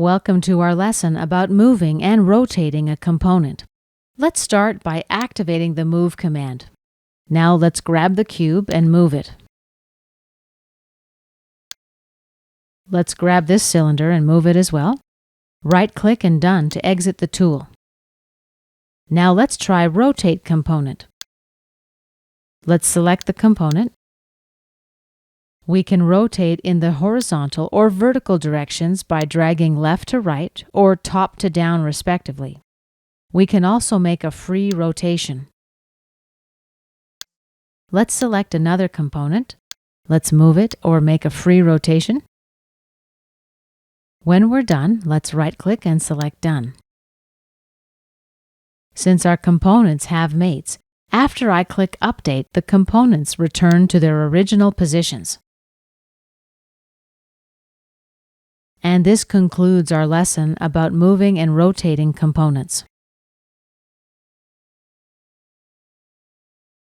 Welcome to our lesson about moving and rotating a component. Let's start by activating the Move command. Now let's grab the cube and move it. Let's grab this cylinder and move it as well. Right-click and Done to exit the tool. Now let's try Rotate Component. Let's select the component. We can rotate in the horizontal or vertical directions by dragging left to right or top to down respectively. We can also make a free rotation. Let's select another component. Let's move it or make a free rotation. When we're done, let's right-click and select Done. Since our components have mates, after I click Update, the components return to their original positions. And this concludes our lesson about moving and rotating components.